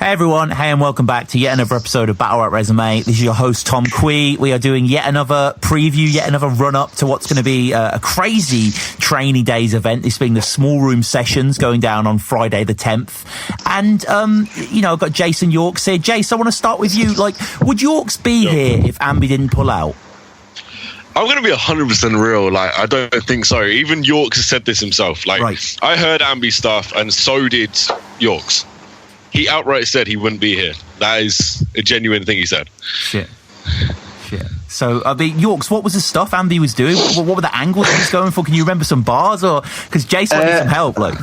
Hey everyone, hey and welcome back to yet another episode of Battle Rap Resume. This is your host Tom Quee. We are doing yet another preview, yet another run-up to what's going to be a crazy Trainee Days event, this being the Small Room Sessions going down on Friday the 10th. And, I've got Jayce Yorkz here. Jayce, I want to start with you. Like, would Yorkz be here if Ambi didn't pull out? I'm going to be 100% real. Like, I don't think so. Even Yorkz has said this himself. Like, right. I heard Ambi stuff and so did Yorkz. He outright said he wouldn't be here. That is a genuine thing he said. Shit. So, Yorkz, what was the stuff Ambi was doing? What were the angles he was going for? Can you remember some bars? Or because Jayce wanted some help, like.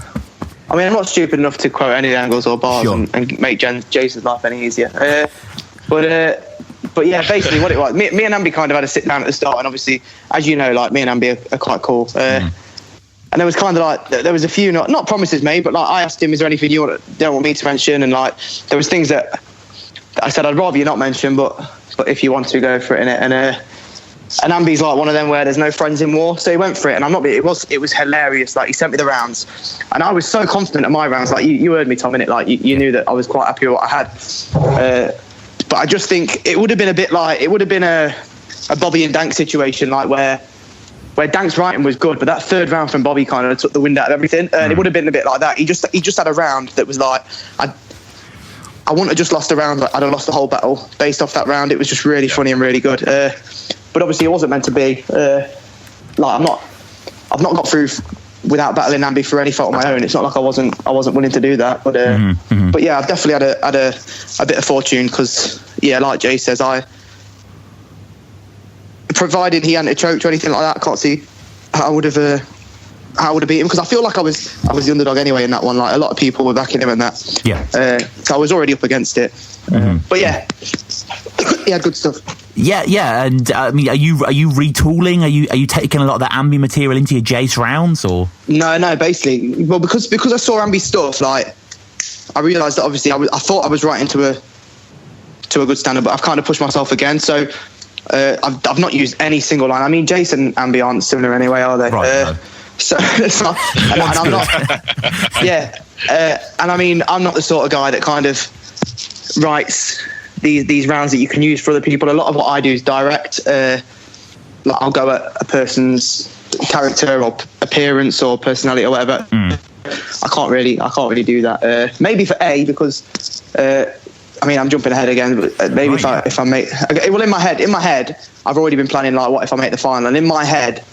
I mean, I'm not stupid enough to quote any angles or bars and make Jace's life any easier. But yeah, basically what it was, me and Ambi kind of had a sit down at the start, and obviously, as you know, like me and Ambi are quite cool. And there was kind of like, there was a few, not promises made, but like I asked him, is there anything you don't want me to mention? And like, there was things that I said, I'd rather you not mention, but if you want to, go for it, innit? And Ambi's like one of them where there's no friends in war. So he went for it, and it was hilarious. Like, he sent me the rounds, and I was so confident of my rounds. Like, you heard me, Tom, innit? Like, you knew that I was quite happy with what I had. But I just think it would have been a bit like, it would have been a Bobby and Dank situation, like where Dank's writing was good, but that third round from Bobby kind of took the wind out of everything. And it would have been a bit like that. He just had a round that was like, I wouldn't have just lost a round. I'd have lost the whole battle based off that round. It was just really funny and really good. But obviously it wasn't meant to be. I've not got through without battling Ambi for any fault of my own. It's not like I wasn't willing to do that. But but yeah, I've definitely had a bit of fortune because, yeah, like Jay says, provided he hadn't choked or anything like that, I can't see how I would have beat him, because I feel like I was the underdog anyway in that one. Like, a lot of people were backing him and that. Yeah. So I was already up against it. But yeah, he had good stuff. Yeah. And I mean, are you retooling? Are you taking a lot of the Ambi material into your Jayce rounds, or? No. Basically, well, because I saw Ambi stuff, like, I realised that obviously I thought I was right into a good standard, but I've kind of pushed myself again. So. I've not used any single line. I mean, Jayce and Ambi aren't similar anyway, are they? Right, no. So it's not, and I'm not. Yeah, and I mean, I'm not the sort of guy that kind of writes these rounds that you can use for other people. A lot of what I do is direct. Like, I'll go at a person's character or appearance or personality or whatever. I can't really do that. Maybe for A, because. I mean, I'm jumping ahead again, but maybe if I make... Okay, well, in my head, I've already been planning, like, what if I make the final? And in my head,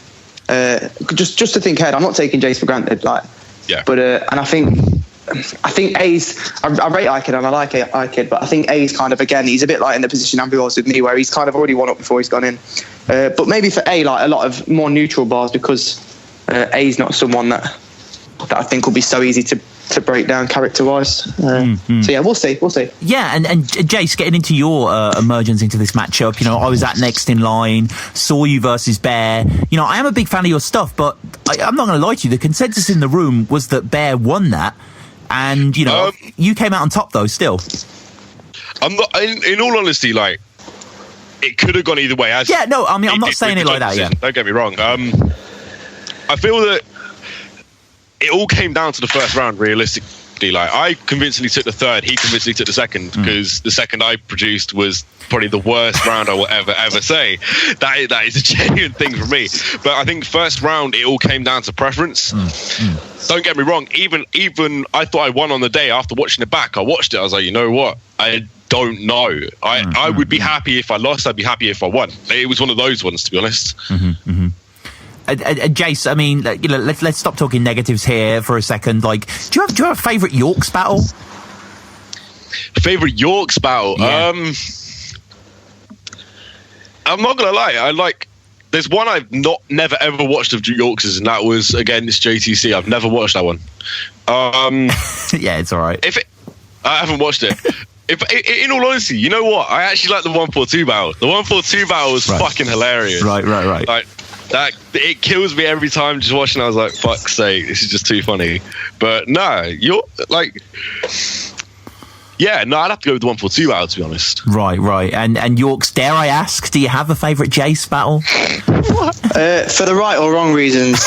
just to think ahead, I'm not taking Jayce for granted, like... Yeah. But, and I think A's... I rate iKid and I like iKid, but I think A's kind of, again, he's a bit like in the position Ambi was with me, where he's kind of already won up before he's gone in. But maybe for A, like, a lot of more neutral bars, because A's not someone that I think will be so easy to break down character-wise. So yeah, we'll see. Yeah, and Jayce, getting into your emergence into this matchup, I was at next in line, saw you versus Bear. I am a big fan of your stuff, but I'm not going to lie to you, the consensus in the room was that Bear won that, and, you came out on top, though, still. I'm not, in all honesty, like, it could have gone either way. I'm not saying it like that, yeah. Don't get me wrong. I feel that it all came down to the first round, realistically. Like, I convincingly took the third, he convincingly took the second, because the second I produced was probably the worst round I will ever say. That is a genuine thing for me. But I think first round, it all came down to preference. Don't get me wrong, even I thought I won on the day. After watching it back, I watched it, I was like, you know what? I don't know. I would be happy if I lost, I'd be happy if I won. It was one of those ones, to be honest. Jayce, I mean, let's stop talking negatives here for a second. Like, do you have a favourite Yorkz battle? Favorite Yorkz battle? Yeah. I'm not gonna lie. There's one I've never ever watched of Yorkz's, and that was against JTC. I've never watched that one. Yeah, it's all right. I haven't watched it. In all honesty, you know what? I actually like the 142 battle. The 142 battle was fucking hilarious. Right. Like, that, it kills me every time just watching. I was like, fuck's sake, this is just too funny. But no, you're like, yeah, no, I'd have to go with the 142 battle, to be honest. Right. And Yorkz, dare I ask, do you have a favourite Jayce battle? For the right or wrong reasons.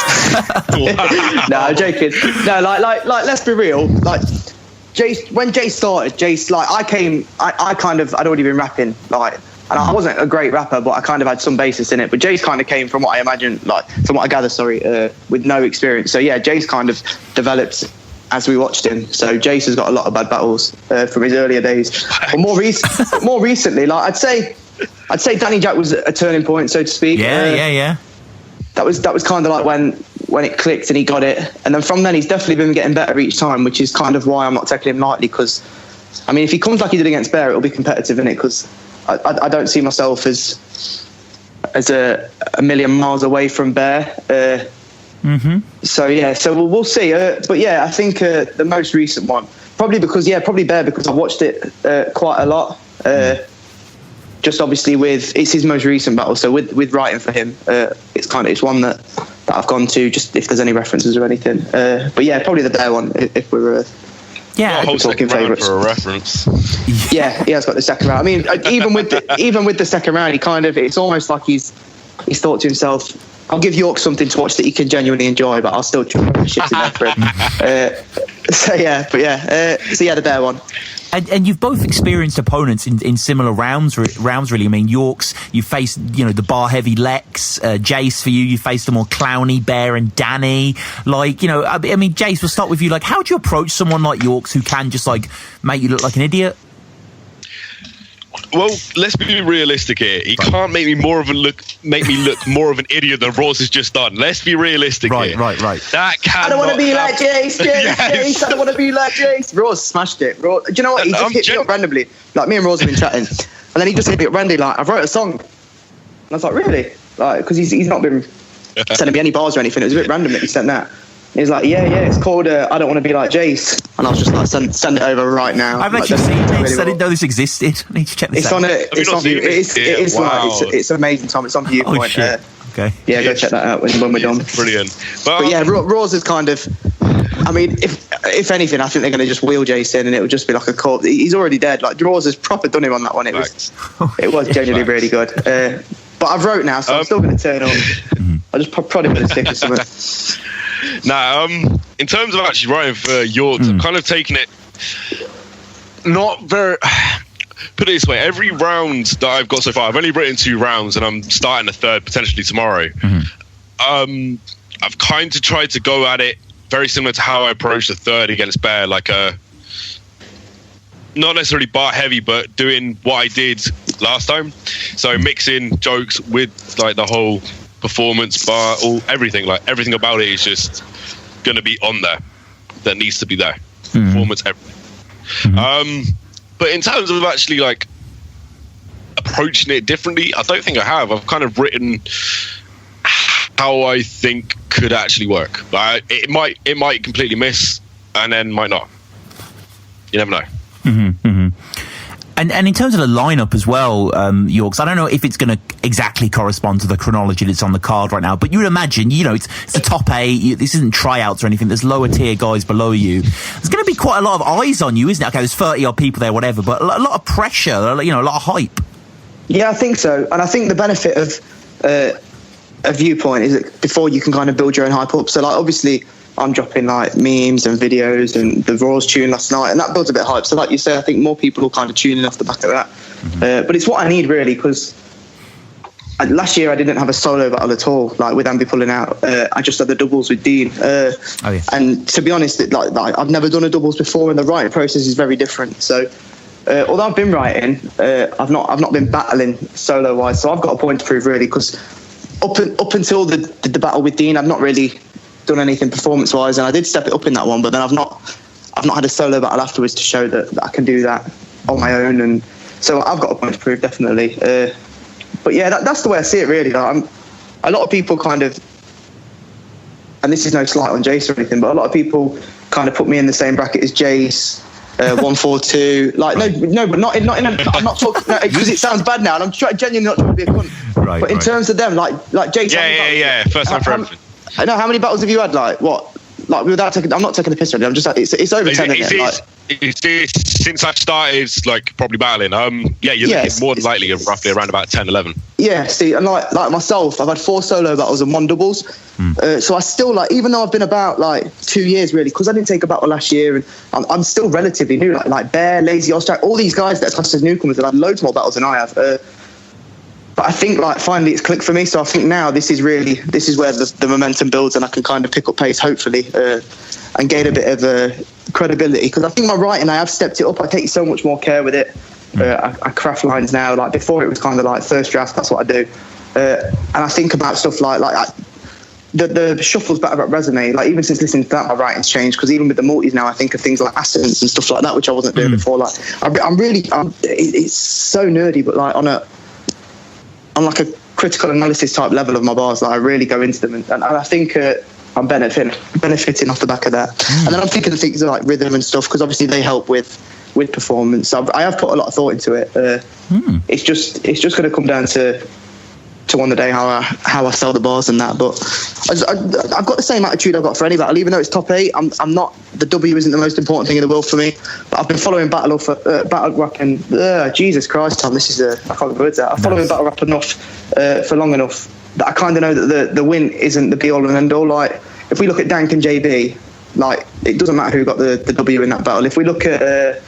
No, I'm joking. No, like, let's be real. Like, when Jayce started, Jayce, like, I'd already been rapping, like, and I wasn't a great rapper, but I kind of had some basis in it. But Jayce kind of came from what I imagine, like, from what I gather, with no experience. So yeah, Jayce kind of developed as we watched him. So Jayce has got a lot of bad battles from his earlier days. But more recently, like, I'd say Danny Jack was a turning point, so to speak. Yeah. That was kind of like when it clicked and he got it. And then from then, he's definitely been getting better each time, which is kind of why I'm not taking him lightly. Because, I mean, if he comes like he did against Bear, it'll be competitive, innit? Because I don't see myself as a million miles away from Bear. So yeah, so we'll see. But yeah, I think the most recent one, probably Bear, because I've watched it quite a lot. Just obviously it's his most recent battle, so with writing for him, it's one that I've gone to just if there's any references or anything. But yeah, probably the Bear one if we're talking favourites for a reference. Yeah, he has got the second round. I mean, even with the second round, it's almost like he's thought to himself, I'll give York something to watch that he can genuinely enjoy, but I'll still chuck the shit in there for him. The Bear one. And you've both experienced opponents in similar rounds, really. I mean, Yorkz, you faced, the bar-heavy Lex. Jayce, for you faced a more clowny Bear and Danny. Like, I mean, Jayce, we'll start with you. Like, how do you approach someone like Yorkz who can just, like, make you look like an idiot? Well, let's be realistic here. He can't make me look more of an idiot than Ross has just done. Let's be realistic here. Right. I don't want to be like Jayce. Jayce. I don't want to be like Jayce. Ross smashed it. Do you know what? He just hit me up randomly. Like, me and Ross have been chatting, and then he just hit me up randomly. Like, I've wrote a song, and I was like, really? Like, because he's not been sending me any bars or anything. It was a bit random that he sent that. He's like, yeah, it's called I Don't Want to Be Like Jayce. And I was just like, send it over right now. I've actually seen this. I didn't know this existed. I need to check this out. It's amazing, Tom. It's on Viewpoint. Oh, shit. Okay. Yeah, go check that out when we're done. Brilliant. But yeah, Raws is kind of, I mean, if anything, I think they're going to just wheel Jayce in and it will just be like a corpse. He's already dead. Like, Raws has proper done him on that one. It was genuinely really good. But I've wrote now, so I'm still going to turn on. I just probably put a stick or something. Now, in terms of actually writing for Yorkz, I've kind of taken it not very... Put it this way, every round that I've got so far, I've only written 2 rounds and I'm starting a third potentially tomorrow. I've kind of tried to go at it very similar to how I approached the third against Bear, like not necessarily bar heavy, but doing what I did last time. So mixing jokes with like the whole performance bar, everything about it is just going to be on there. That needs to be there. Performance, everything. But in terms of actually like approaching it differently, I don't think I have. I've kind of written how I think could actually work. But it might completely miss, and then might not. You never know. And in terms of the lineup as well, Yorkz, I don't know if it's going to exactly correspond to the chronology that's on the card right now, but you would imagine, it's the top 8. This isn't tryouts or anything. There's lower tier guys below you. There's going to be quite a lot of eyes on you, isn't it? Okay, there's 30 odd people there, whatever, but a lot of pressure, a lot of hype. Yeah, I think so. And I think the benefit of a Viewpoint is that before you can kind of build your own hype up. So, like, obviously, I'm dropping like memes and videos and the Raws tune last night, and that builds a bit of hype. So like you say, I think more people will kind of tune in off the back of that. But it's what I need really, because last year I didn't have a solo battle at all, like with Ambi pulling out. I just had the doubles with Dean. And to be honest, like I've never done a doubles before, and the writing process is very different. So although I've been writing, I've not been battling solo wise. So I've got a point to prove really, because up until the battle with Dean, I've not really done anything performance wise, and I did step it up in that one, but then I've not had a solo battle afterwards to show that I can do that on my own, and so I've got a point to prove, definitely. But yeah, that's the way I see it really. Like, a lot of people kind of, and this is no slight on Jayce or anything, but a lot of people kind of put me in the same bracket as Jayce, 142. Like no, but not in I'm not talking because it sounds bad now, and I'm genuinely not trying to be a cunt. But in terms of them, like Jayce. Yeah. First time for everything. I know, how many battles have you had? Like what? Like without taking, I'm not taking the piss out of it. I'm just like, it's over 10. since I've started like probably battling, you're looking more than likely roughly around about 10, 11. Yeah, see, and like myself, I've had 4 solo battles and 1 doubles. So I still, like, even though I've been about like 2 years really, because I didn't take a battle last year, and I'm still relatively new. Like Bear, Lazy Ostrich, all these guys that are classed as newcomers have had loads more battles than I have. But I think like finally it's clicked for me. So I think now this is where the momentum builds, and I can kind of pick up pace hopefully and gain a bit of credibility. Because I think my writing, I have stepped it up. I take so much more care with it. I craft lines now. Like before, it was kind of like first draft. That's what I do, and I think about stuff like the shuffles battle rap resume. Like even since listening to that, my writing's changed. Because even with the multis now, I think of things like assonance and stuff like that, which I wasn't doing before. Like it's so nerdy, but like on like a critical analysis type level of my bars, like I really go into them, and I think I'm benefiting off the back of that. And then I'm thinking of things like rhythm and stuff, because obviously they help with performance. So I have put a lot of thought into it. It's just going to come down to on the day how I sell the bars and that. But I've got the same attitude I've got for any battle, even though it's top 8. I'm not, the W isn't the most important thing in the world for me. But I've been following battle rap and Jesus Christ, Tom, this is I can't get words out. I'm following battle rap enough for long enough that I kind of know that the win isn't the be all and end all. Like if we look at Dank and JB, like it doesn't matter who got the W in that battle. If we look at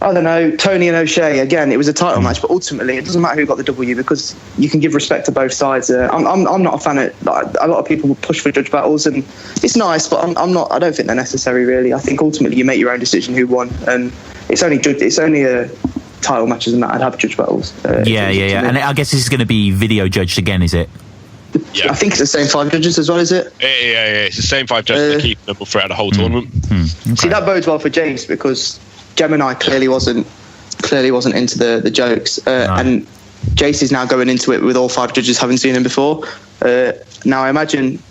I don't know, Tony and O'Shea, again, it was a title match, but ultimately it doesn't matter who got the W, because you can give respect to both sides. I'm not a fan of, like, a lot of people will push for judge battles, and it's nice, but I don't think they're necessary really. I think ultimately you make your own decision who won, and it's only title matches and that I'd have judge battles. Yeah. And I guess this is going to be video judged again, is it? Yeah. I think it's the same 5 judges as well, is it? Yeah. It's the same 5 judges that keep them throughout the whole tournament. Okay. See, that bodes well for Jayce, because Gemini clearly wasn't into the jokes, and Jayce is now going into it with all 5 judges having seen him before. Now I imagine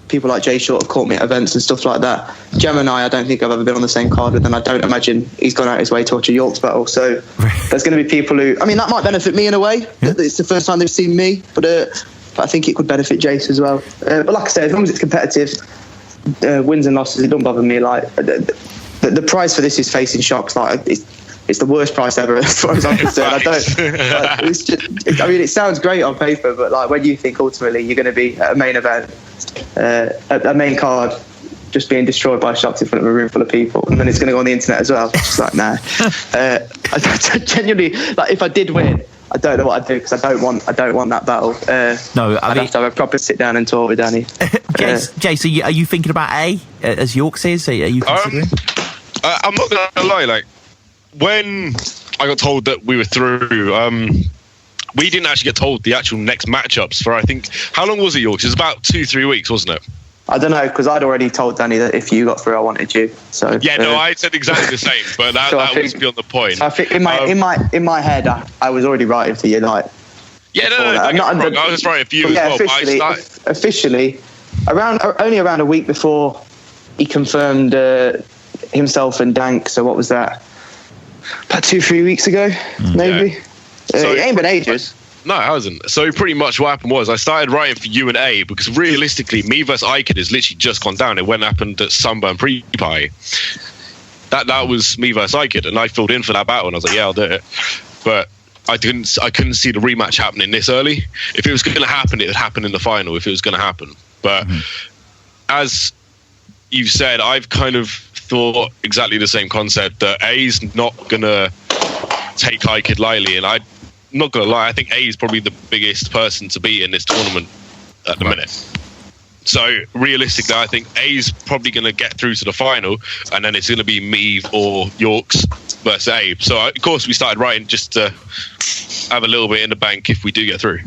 people like Jayce Yorkz have caught me at events and stuff like that. Gemini, I don't think I've ever been on the same card with, and I don't imagine he's gone out his way to watch a Yorkz battle. So there's going to be people who, I mean, that might benefit me in a way. Yeah. It's the first time they've seen me, but I think it could benefit Jayce as well. But like I said, as long as it's competitive, wins and losses, it don't bother me. Like the prize for this is facing Shocks. Like it's the worst price ever as far as I'm concerned. It sounds great on paper, but like when you think ultimately you're going to be at a main event, a main card, just being destroyed by Shocks in front of a room full of people, and then it's going to go on the internet as well. It's just like, nah. I genuinely, like, if I did win, I don't know what I'd do, because I don't want that battle. I'd have to have a proper sit down and talk with Danny. Jayce, are you thinking about A as Yorkz is? Are you considering? I'm not gonna lie. Like when I got told that we were through, we didn't actually get told the actual next matchups for, I think, how long was it, Yorkz? It was about 2-3 weeks, wasn't it? I don't know, because I'd already told Danny that if you got through, I wanted you. So yeah, no, I said exactly the same, but that was beyond the point. I think in my head, I was already writing for you, like. Yeah, no, I was writing for you as well. Officially, only around a week before he confirmed himself and Dank. So what was that? About 2-3 weeks ago, maybe. Yeah. So it ain't been ages. No, it hasn't. So pretty much what happened was I started writing for you and A, because realistically, me versus Icon has literally just gone down. It went happened at Sunburn Pre-Pie. That was me versus Icon, and I filled in for that battle, and I was like, yeah, I'll do it. But I couldn't see the rematch happening this early. If it was going to happen, it would happen in the final. If it was going to happen, but as you've said, I've kind of thought exactly the same concept, that A's not going to take Icon lightly, and I'm not going to lie, I think A is probably the biggest person to beat in this tournament at the minute. So realistically, I think A is probably going to get through to the final, and then it's going to be me or Yorkz versus A. So of course we started writing just to have a little bit in the bank if we do get through.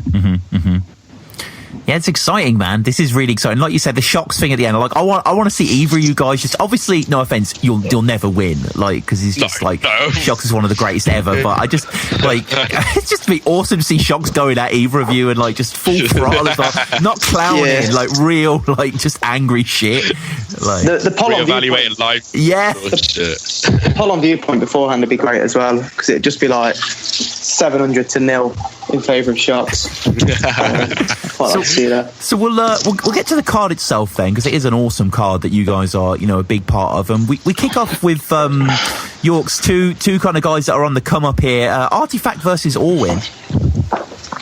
Yeah, it's exciting, man. This is really exciting. Like you said, the Shocks thing at the end. Like, I want to see either of you guys. Just obviously, no offense, you'll never win. Like, because he's just Shocks is one of the greatest ever. But I just like it's just be awesome to see Shocks going at either of you and like just full throttle, not clowning, like real, like just angry shit. Like the poll on reevaluating life. Yeah, the poll on viewpoint beforehand would be great as well, because it'd just be like 700-0 in favour of Sharks. Quite like to see that. So we'll get to the card itself then, because it is an awesome card that you guys are, a big part of. And we kick off with Yorkz, two kind of guys that are on the come up here. Artifact versus Orwin.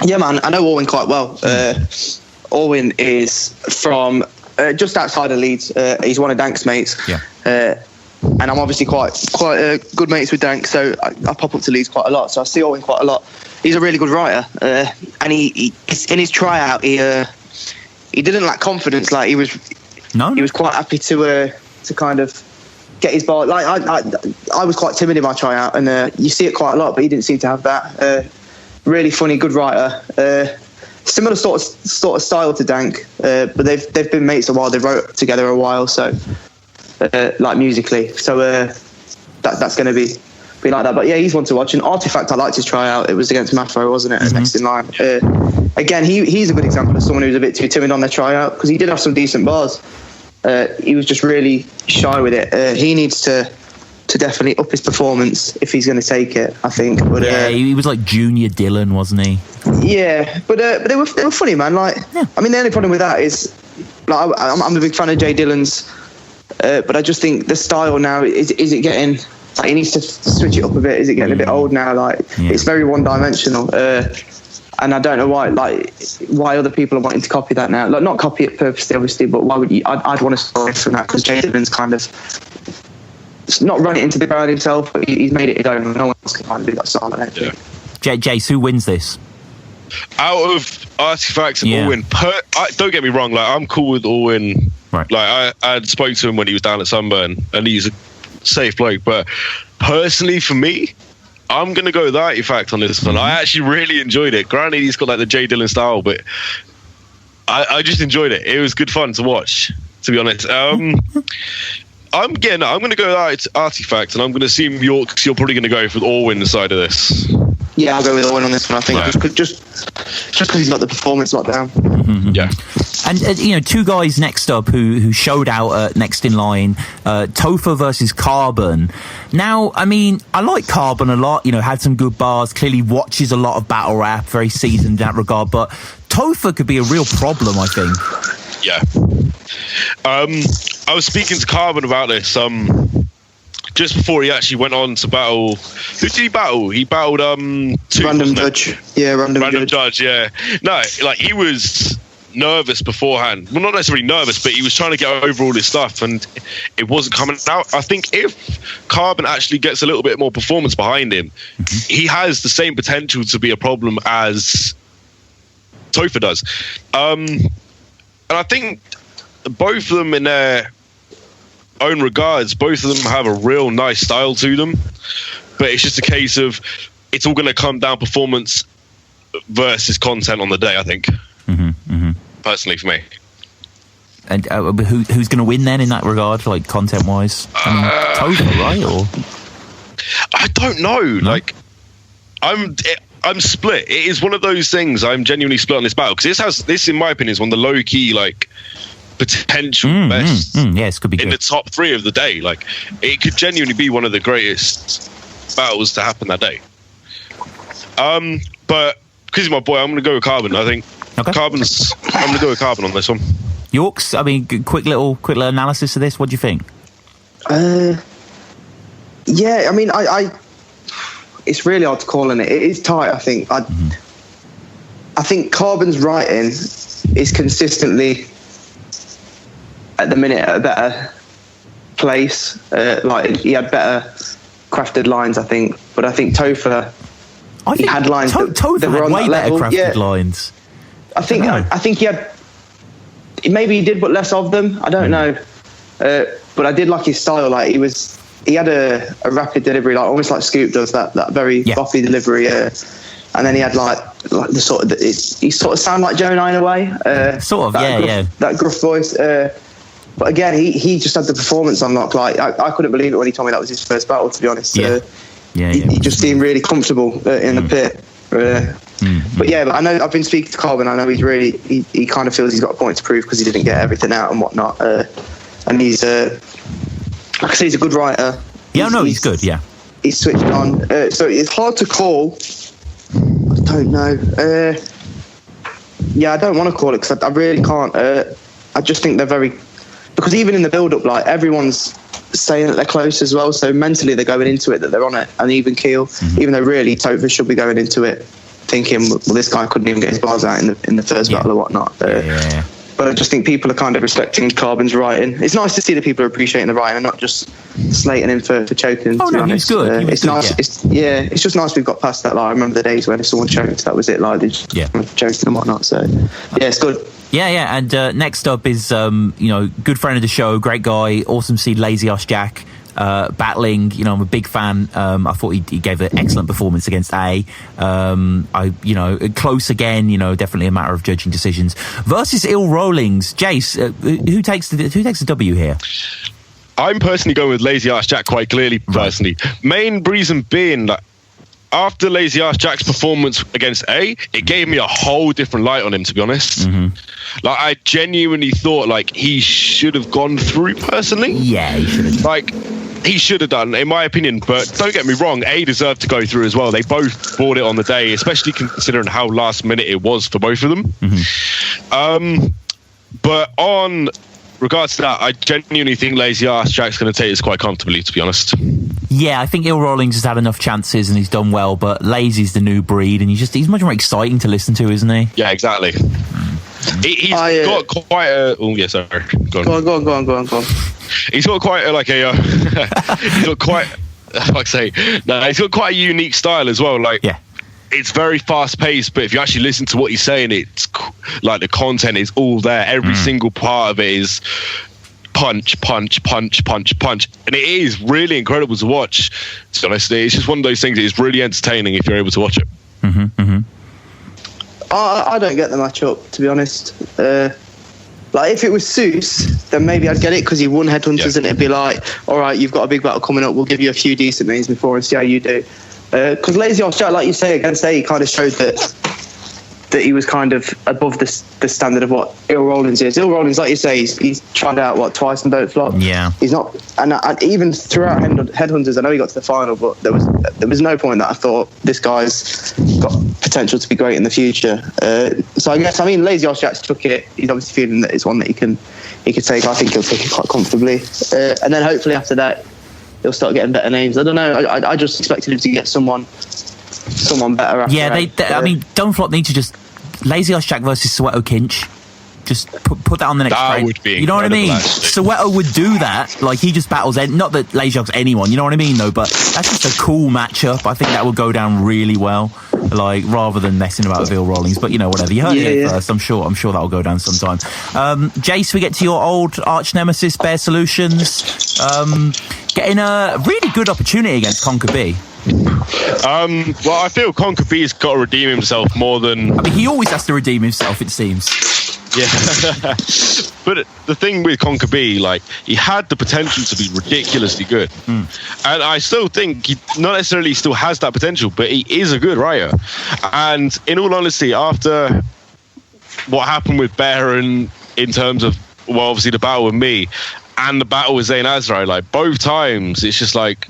Yeah, man, I know Orwin quite well. Orwin is from just outside of Leeds. He's one of Dank's mates. Yeah. And I'm obviously quite good mates with Dank, so I pop up to Leeds quite a lot. So I see Orwin quite a lot. He's a really good writer, and he in his tryout he didn't lack confidence. Like he was quite happy to kind of get his ball. Like I was quite timid in my tryout, and you see it quite a lot, but he didn't seem to have that. Really funny, good writer. Similar sort of style to Dank, but they've been mates a while. They wrote together a while, so like musically. So that's going to be like that. But yeah, he's one to watch. And Artifact, I liked his tryout. It was against Maffro, wasn't it? Next in line. Again, he's a good example of someone who's a bit too timid on their tryout, because he did have some decent bars. He was just really shy with it. He needs to definitely up his performance if he's going to take it, I think. But he was like Junior Dylan, wasn't he? Yeah, but they were funny, man. Like, yeah. I mean, the only problem with that is, like, I'm a big fan of Jay Dillon's, but I just think the style now is it getting, like, he needs to switch it up a bit. Is it getting a bit old now? Like, it's very one-dimensional, and I don't know why other people are wanting to copy that now. Like, not copy it purposely, obviously, but why would you? I'd want to start away from that, because Jay Dillon's kind of not run it into the ground himself, but he's made it his own. No one else can kind of do that style. I think. Jayce, who wins this? Out of Artifacts and Orwin, don't get me wrong, like, I'm cool with Orwin. Right. Like, I spoke to him when he was down at Sunburn, and he's a safe bloke. But personally, for me, I'm going to go with the Artifact on this one. I actually really enjoyed it. Granted, he's got like the Jay Dillon style, but I just enjoyed it. It was good fun to watch, to be honest. I'm going to go with Artifact, and I'm going to assume Yorkz, you're probably going to go for the Orwin side of this. Yeah, I'll go with Orwin on this one. I think just because he's got the performance locked down. Mm-hmm. Yeah. And two guys next up who showed out at next in line, Topher versus Carbon. Now, I mean, I like Carbon a lot. Had some good bars. Clearly watches a lot of battle rap. Very seasoned in that regard. But Topher could be a real problem, I think. Yeah. I was speaking to Carbon about this just before he actually went on to battle. Who did he battle? He battled Random Judge. Yeah, Random Judge. Yeah. No, like, he was nervous beforehand. Well, not necessarily nervous, but he was trying to get over all this stuff, and it wasn't coming out. I think if Carbon actually gets a little bit more performance behind him, he has the same potential to be a problem as Topher does. And I think both of them, in their own regards, both of them have a real nice style to them, but it's just a case of it's all going to come down performance versus content on the day, I think. Personally, for me. And who's going to win then in that regard, like, content wise? Topher, right? Or I don't know. No? Like, I'm split. It is one of those things. I'm genuinely split on this battle, because this, in my opinion, is one of the low key, like, potential best yes, could be good. In the top 3 of the day. Like, it could genuinely be one of the greatest battles to happen that day. But because he's my boy, I'm going to go with Carbon. I think I'm going to go with Carbon on this one. Yorkz, I mean, quick little analysis of this. What do you think? Yeah, I mean, I it's really hard to call in it. It is tight, I think. I think Carbon's writing is consistently, at the minute, at a better place. Like, he had better crafted lines, I think. But I think Topher, he had lines Topher that were on way that better level. crafted lines. I think he had. Maybe he did, but less of them. I don't know. But I did like his style. Like, he had a rapid delivery, like almost like Scoop does, that very boppy delivery. And then he had like the sort of he sort of sounded like Jonah in a way. That gruff voice. But again, he just had the performance unlocked. Like, I couldn't believe it when he told me that was his first battle, to be honest. He just seemed really comfortable in the pit. But yeah, I know I've been speaking to Carbon. I know he's really he kind of feels he's got a point to prove, because he didn't get everything out and whatnot. And he's like I say, he's a good writer. Yeah, he's good. Yeah, he's switched on. So it's hard to call. don't know. I don't want to call it because I really can't. I just think they're very, because even in the build-up, like everyone's saying that they're close as well. So mentally they're going into it that they're on an even keel, even though really Topher should be going into it thinking, well, this guy couldn't even get his bars out in the first battle or whatnot. But I just think people are kind of respecting Carbon's writing. It's nice to see that people are appreciating the writing and not just slating him for choking. Oh, to be no, honest. He was good. It's nice. Yeah. It's just nice we've got past that. Like, I remember the days when if someone choked, that was it. Like, they just choking and whatnot. So, it's good. Yeah. And next up is, good friend of the show, great guy, awesome to see Lazy Ass Jack battling. I'm a big fan. I thought he gave an excellent performance against A. Close again. Definitely a matter of judging decisions versus Ill Rollings. Jayce, who takes the W here? I'm personally going with Lazy Ass Jack quite clearly. Personally, main reason being that after Lazy Ass Jack's performance against A, it gave me a whole different light on him, to be honest. Like, I genuinely thought like he should have gone through personally. Yeah, he should have. Like, he should have done, in my opinion. But don't get me wrong, A deserved to go through as well. They both bought it on the day, especially considering how last minute it was for both of them. But on regards to that, I genuinely think Lazy Ass Jack's going to take this quite comfortably, to be honest. Yeah, I think Ill Rollings has had enough chances and he's done well, but Lazy's the new breed and he's much more exciting to listen to, isn't he? Yeah, exactly. He's got quite a... Oh, yeah, sorry. Go on. He's got quite he's got quite... he's got quite a unique style as well. Like, it's very fast paced, but if you actually listen to what he's saying, it's like the content is all there. Every single part of it is punch, and it is really incredible to watch. To be honest, it's just one of those things that is really entertaining if you're able to watch it. I don't get the matchup, to be honest. Like, if it was Seuss, then maybe I'd get it because he won Headhunters, and it'd be like, all right, you've got a big battle coming up, we'll give you a few decent names before and see how you do. Because Lazy Ass Jack, like you say, against A, he kind of showed that he was kind of above the standard of what Ill Rollings is. Ill Rollings, like you say, he's tried out twice and don't flop. Yeah, he's not, and even throughout Headhunters, I know he got to the final, but there was no point that I thought this guy's got potential to be great in the future. So I guess, Lazy Ass Jack's took it. He's obviously feeling that it's one that he can take. I think he'll take it quite comfortably, and then hopefully after that he'll start getting better names. I don't know. I just expected him to get someone better. After Don't Flop need to just Lazy Ass Jack versus Soweto Kinch. Just put that on the next train. Would be, you know what I mean? Actually. Soweto would do that. Like, he just battles not that Lazy Ass anyone. You know what I mean? Though, but that's just a cool matchup. I think that would go down really well. Like, rather than messing about with Ill Rollings, but whatever. You heard it first. I'm sure that'll go down sometime. Jayce, we get to your old arch nemesis, Bear Solutions, getting a really good opportunity against Conquer B. Well, I feel Conquer B's got to redeem himself more than... he always has to redeem himself, it seems. Yeah. But the thing with Conquer B, like, he had the potential to be ridiculously good. And I still think he not necessarily still has that potential, but he is a good writer. And in all honesty, after what happened with Bear and in terms of, well, obviously the battle with me and the battle with Zayn Azrai, like, both times, it's just like,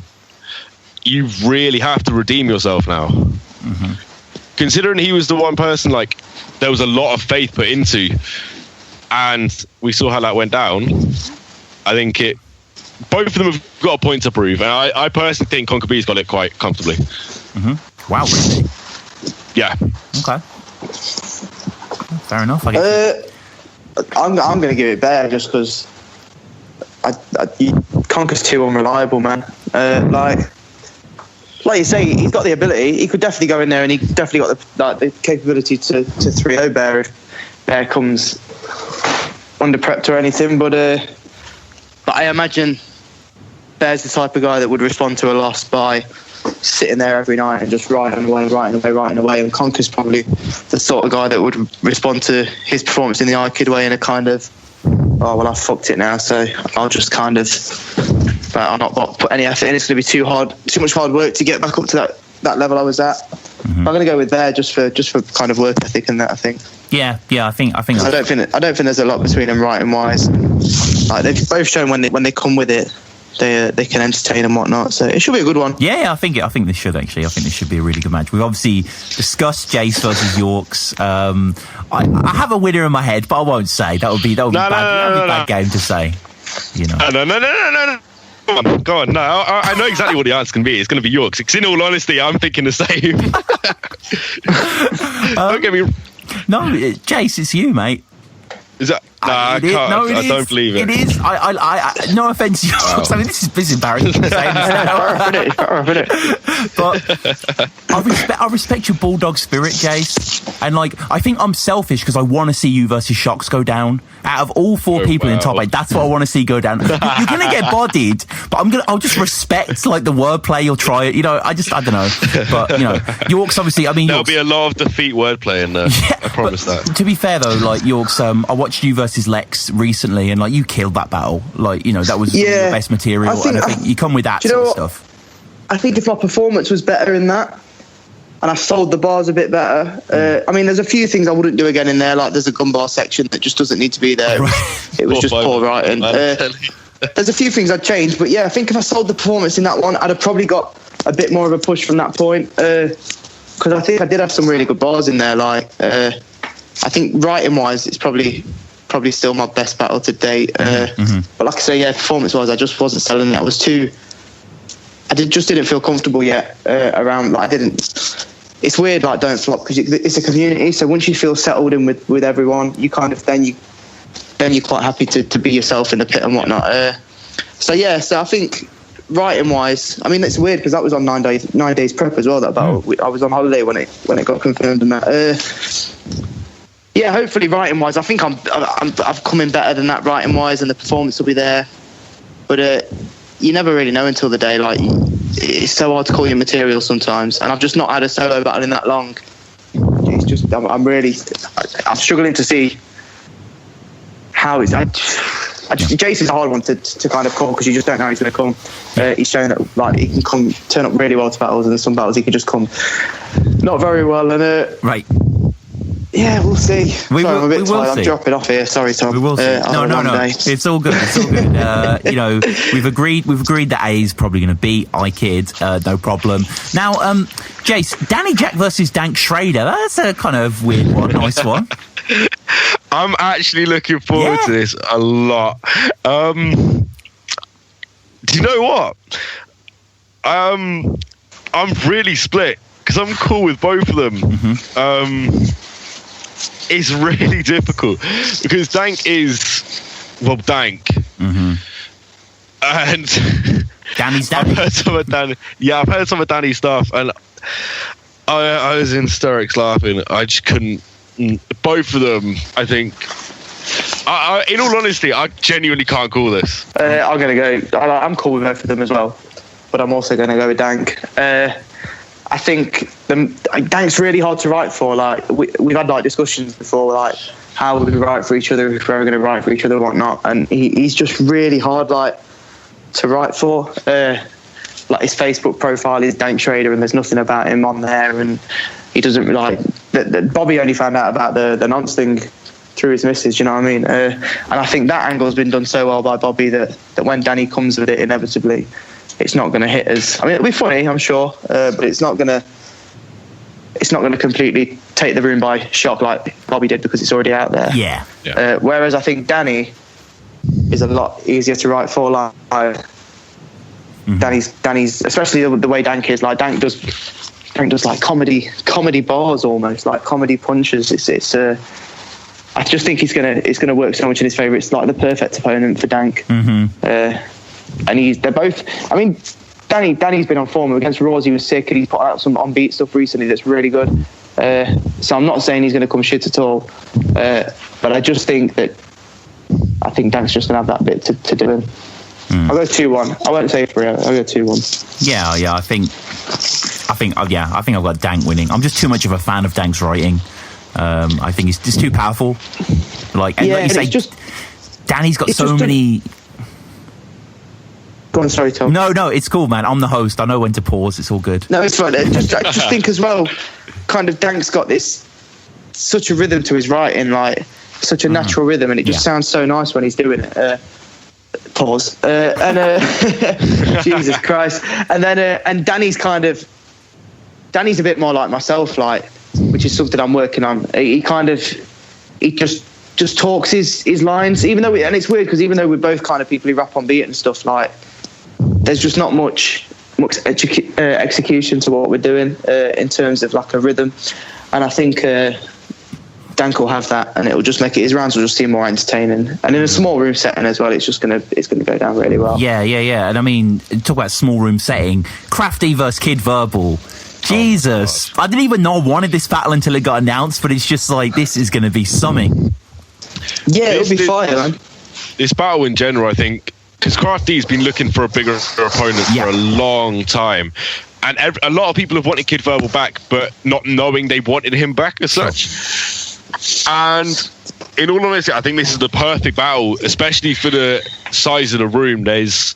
you really have to redeem yourself now. Considering he was the one person, like, there was a lot of faith put into, and we saw how that went down. I think both of them have got a point to prove, and I personally think Conquer B's got it quite comfortably. Wow, really? Yeah. Okay. Fair enough, I guess. I'm going to give it Bear just because Conquer's too unreliable, man. Like you say, he's got the ability. He could definitely go in there, and he definitely got the capability to 3-0 Bear if Bear comes under prepped or anything. But I imagine Bear's the type of guy that would respond to a loss by sitting there every night and just writing away. And Conquer's probably the sort of guy that would respond to his performance in the iKid way in a kind of, oh, well, I fucked it now, so I'll just kind of... But I'll not put any effort in. It's going to be too much hard work to get back up to that level I was at. I'm going to go with Bear just for kind of work ethic and that. I think. Yeah. I think. I don't think there's a lot between them writing wise. Like, they've both shown when they come with it, they can entertain and whatnot. So it should be a good one. Yeah, I think this should actually. I think this should be a really good match. We've obviously discussed Jayce versus Yorkz. I have a winner in my head, but I won't say. That would be bad. That would be a bad game to say. You know. No. Go on. No, I know exactly what the answer can be. It's going to be Yorkz. Because in all honesty, I'm thinking the same. Don't get me. No, Jayce, it's you, mate. Is that? Nah, I can't. No, I don't believe it. It is. I no offense, Yorkz. I mean, this is embarrassing to say. But I respect your bulldog spirit, Jayce. And like, I think I'm selfish because I want to see you versus Shocks go down. Out of all four people in top 8, that's what I want to see go down. You're gonna get bodied, but I'll just respect like the wordplay. You'll try it. You know, I don't know. But you know, Yorkz obviously. I mean, there'll be a lot of defeat wordplay in there. Yeah, I promise that. To be fair though, like Yorkz, I watched you versus Lex recently, and like you killed that battle. Like, you know, that was your best material. I think you come with that sort of stuff. I think if my performance was better in that, and I sold the bars a bit better. I mean, there's a few things I wouldn't do again in there. Like there's a gun bar section that just doesn't need to be there. It was just poor writing. There's a few things I'd change, but yeah, I think if I sold the performance in that one, I'd have probably got a bit more of a push from that point. Because I think I did have some really good bars in there. Like I think writing wise, it's probably still my best battle to date. But like I say, yeah, performance wise, I just wasn't selling it. I just didn't feel comfortable yet around. Like I didn't. It's weird, like don't flop, because it's a community. So once you feel settled in with everyone, you kind of then you're quite happy to be yourself in the pit and whatnot. So I think writing wise, I mean it's weird because that was on 9 days prep as well. That battle, I was on holiday when it got confirmed and that. Yeah, hopefully writing wise, I think I've come in better than that writing wise, and the performance will be there. But you never really know until the day. Like it's so hard to call your material sometimes, and I've just not had a solo battle in that long. It's just I'm struggling to see how it's. Jayce is a hard one to kind of call because you just don't know how he's going to come. He's shown that like he can turn up really well to battles, and some battles he can just come not very well. And right. Yeah, we'll see. We will see. I'm dropping off here. Sorry, Tom. We will see. No. It's all good. It's all good. You know, we've agreed that A is probably going to beat iKid. No problem. Now, Jayce, Danny Jack versus Dank Schrader. That's a kind of weird one. Nice one. I'm actually looking forward to this a lot. Do you know what? I'm really split because I'm cool with both of them. It's really difficult because Dank is Dank, and Danny's Danny. I've heard some of Danny's stuff, and I was in hysterics laughing. I just couldn't. Both of them, I think. In all honesty, I genuinely can't call this. I'm gonna go. I'm cool with both of them as well, but I'm also gonna go with Dank. I think Dank's really hard to write for. Like we've had like discussions before, like how would we write for each other if we're ever going to write for each other or whatnot. And he's just really hard like to write for. Like his Facebook profile is Dank Schrader, and there's nothing about him on there. And he doesn't like. Bobby only found out about the nonce thing through his missus. You know what I mean? And I think that angle has been done so well by Bobby that when Danny comes with it, inevitably. It's not going to hit us. I mean, it'll be funny, I'm sure, but it's not going to completely take the room by shock like Bobby did because it's already out there. Yeah. Whereas I think Danny is a lot easier to write for. Like Danny's, especially the way Dank is. Like Dank does like comedy bars almost, like comedy punches. It's I just think it's gonna work so much in his favour. It's like the perfect opponent for Dank. And they're both. I mean, Danny's been on form against Raws. He was sick, and he's put out some on-beat stuff recently that's really good. So I'm not saying he's going to come shit at all, but I just think that Dank's just going to have that bit to do him. I'll go 2-1. I won't say 3. I'll go 2-1. Yeah. I think I've got Dank winning. I'm just too much of a fan of Dank's writing. I think he's just too powerful. Like you say, Danny's got so many. Go on, sorry, Tom. No, it's cool, man. I'm the host. I know when to pause. It's all good. No, it's fine. I just think as well, kind of Dank's got such a rhythm to his writing, like such a natural rhythm, and it just sounds so nice when he's doing it. Pause. Jesus Christ. And then and Danny's a bit more like myself, like, which is something I'm working on. He just talks his lines, even though and it's weird because even though we're both kind of people who rap on beat and stuff, like, there's just not much execution to what we're doing in terms of like a rhythm, and I think Dank will have that, and it'll just make his rounds will just seem more entertaining, and in a small room setting as well, it's gonna go down really well. Yeah. And I mean, talk about small room setting, Crafty versus Kid Verbal. Jesus, I didn't even know I wanted this battle until it got announced, but it's just like, this is going to be something. Yeah, it'll be fire, man. This battle in general, I think, because Crafty's been looking for a bigger opponent for a long time, and a lot of people have wanted Kid Verbal back, but not knowing they wanted him back as such. And in all honesty, I think this is the perfect battle, especially for the size of the room. There's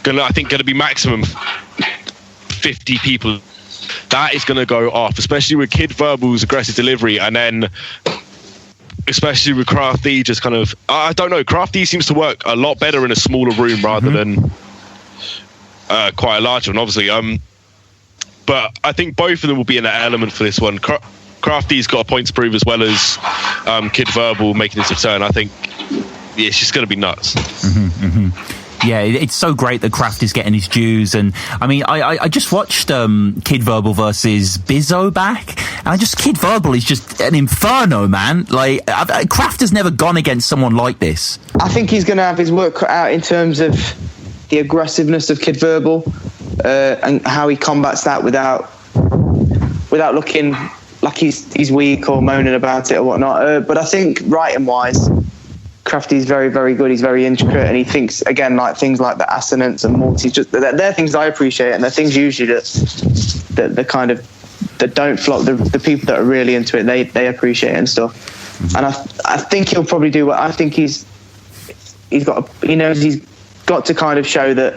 gonna be maximum 50 people. That is going to go off, especially with Kid Verbal's aggressive delivery, and then especially with Crafty, just kind of, I don't know, Crafty seems to work a lot better in a smaller room rather than quite a large one, obviously. But I think both of them will be in that element for this one. Crafty's got a point to prove, as well as Kid Verbal making his return. I think it's just going to be nuts. Yeah, it's so great that Kraft is getting his dues, and I mean, I just watched Kid Verbal versus Bizzo back, and Kid Verbal is just an inferno, man. Like, Kraft has never gone against someone like this. I think he's going to have his work cut out in terms of the aggressiveness of Kid Verbal and how he combats that without looking like he's weak or moaning about it or whatnot. But I think writing wise, Crafty's very, very good. He's very intricate, and he thinks, again, like things like the assonance and multis. Just they're things I appreciate, and they're things usually that don't flop. The people that are really into it, they appreciate it and stuff. And I think he'll probably do what I think he knows he's got to kind of show that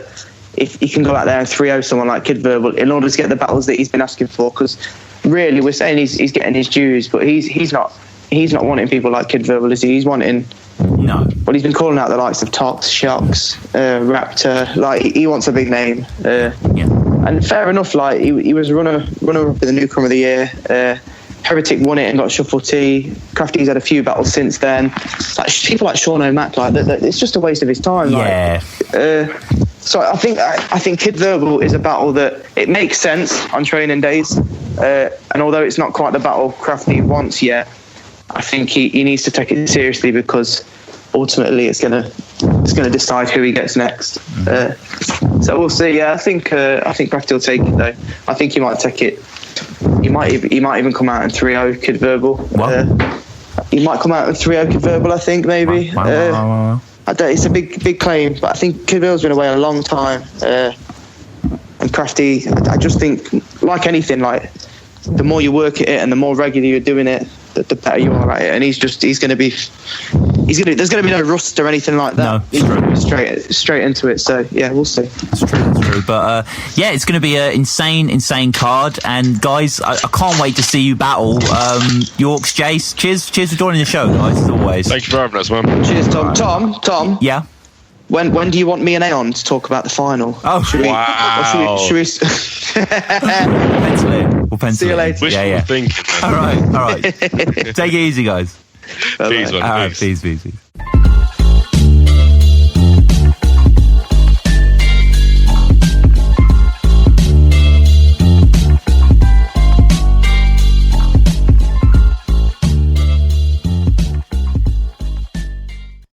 if he can go out there and 3-0 someone like Kid Verbal in order to get the battles that he's been asking for. Because really, we're saying he's getting his dues, but he's not wanting people like Kid Verbal, is he? He's wanting. No. Well, he's been calling out the likes of Tox, Shocks, Raptor. Like, he wants a big name. And fair enough. Like, he was runner up in the Newcomer of the Year. Heretic won it and got Shuffle T. Crafty's had a few battles since then. Like, people like Sean O'Mac, like that, it's just a waste of his time. Yeah. So I think Kid Verbal is a battle that it makes sense on training days. And although it's not quite the battle Crafty wants yet, I think he needs to take it seriously, because ultimately it's gonna decide who he gets next. So we'll see. Yeah, I think Crafty will take it though. I think he might take it. He might even come out in 3-0 Kid Verbal. He might come out in 3-0 Kid Verbal. I think maybe. Wow. It's a big claim, but I think Kid Verbal's been away a long time. And Crafty, I just think, like anything, like the more you work at it and the more regularly you're doing it, the better you are at it. And there's going to be no rust or anything like that. No, he's going to be straight into it. So yeah, we'll see. That's true. But yeah, it's going to be an insane card. And guys, I can't wait to see you battle. Yorkz, Jayce, cheers for joining the show, guys, as always. Thank you for having us, man. Cheers, Tom. Tom. Yeah. When do you want me and Aeon to talk about the final? Oh, should we? We'll pencil See you later. Thinking, all right. Take it easy, guys. Peace, man. Peace.